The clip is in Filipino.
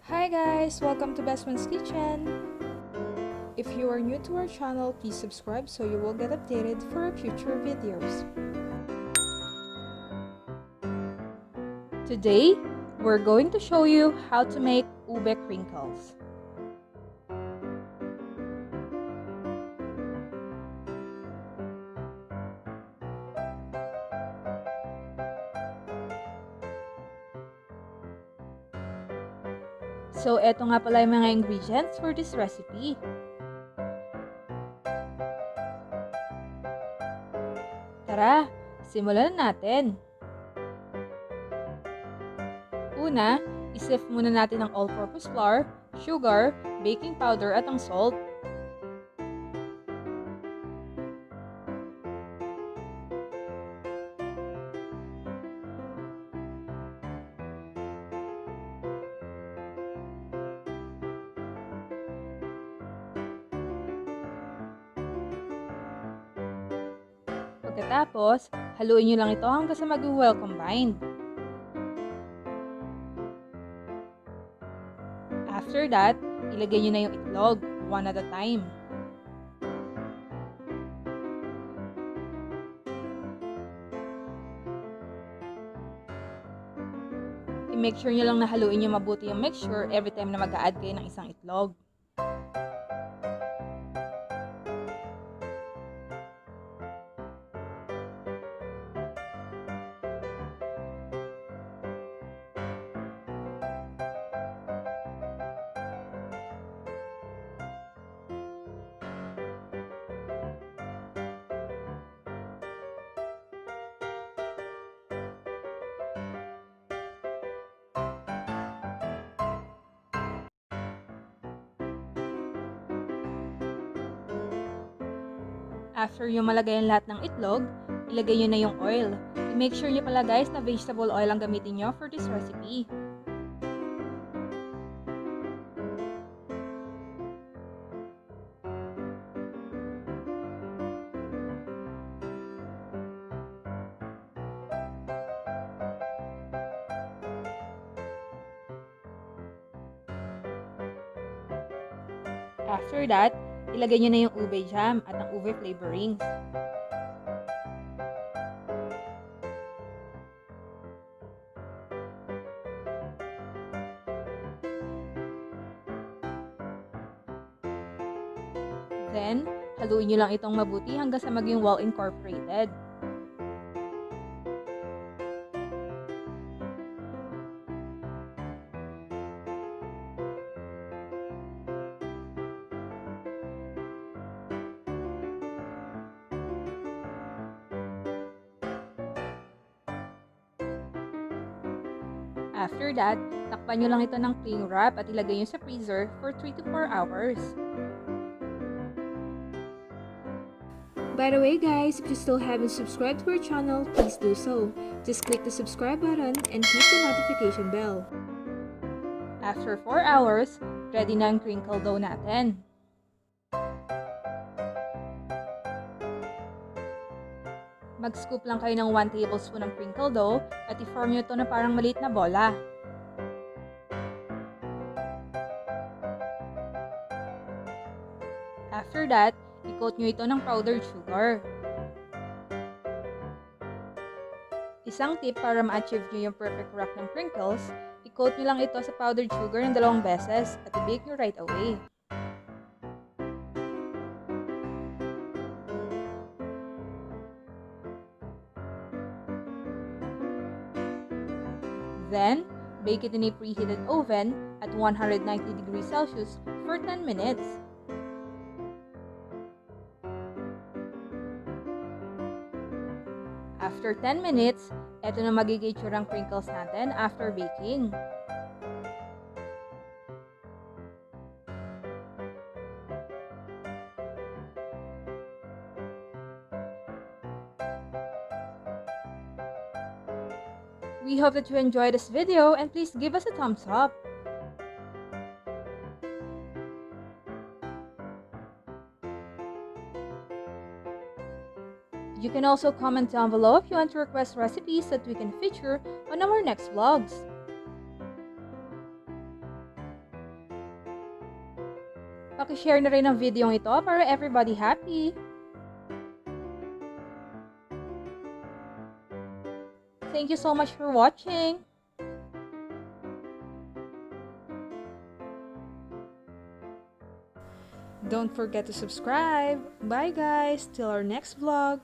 Hi guys! Welcome to Bestfriend's Kitchen! If you are new to our channel, please subscribe so you will get updated for our future videos. Today, we're going to show you how to make ube crinkles. So, eto nga pala yung mga ingredients for this recipe. Tara, simulan na natin. Una, isift muna natin ang all-purpose flour, sugar, baking powder at ang salt. Pagkatapos, haluin nyo lang ito hanggang sa maging well combined. After that, ilagay nyo na yung itlog, one at a time. I-make sure nyo lang na haluin nyo mabuti yung mixture every time na mag-a-add kayo ng isang itlog. After yung malagay ang lahat ng itlog, ilagay nyo na yung oil. I-make sure nyo pala guys na vegetable oil ang gamitin nyo for this recipe. After that, ilagay nyo na yung ube jam at ang ube flavorings. Then, haluin nyo lang itong mabuti hanggang sa maging well incorporated. After that, takpan nyo lang ito ng cling wrap at ilagay nyo sa freezer for 3 to 4 hours. By the way guys, if you still haven't subscribed to our channel, please do so. Just click the subscribe button and hit the notification bell. After 4 hours, ready na ang crinkle dough natin. Mag-scoop lang kayo ng 1 tablespoon ng crinkle dough at i-form nyo ito na parang maliit na bola. After that, i-coat nyo ito ng powdered sugar. Isang tip para ma-achieve nyo yung perfect wrap ng crinkles, i-coat nyo lang ito sa powdered sugar ng 2 beses at i-bake nyo right away. Then, bake it in a preheated oven at 190 degrees Celsius for 10 minutes. After 10 minutes, eto na magiging itsurang crinkles natin after baking. We hope that you enjoyed this video and please give us a thumbs up. You can also comment down below if you want to request recipes that we can feature on our next vlogs. Paki-share na rin ang video ito para everybody happy. Thank you so much for watching. Don't forget to subscribe. Bye guys, till our next vlog.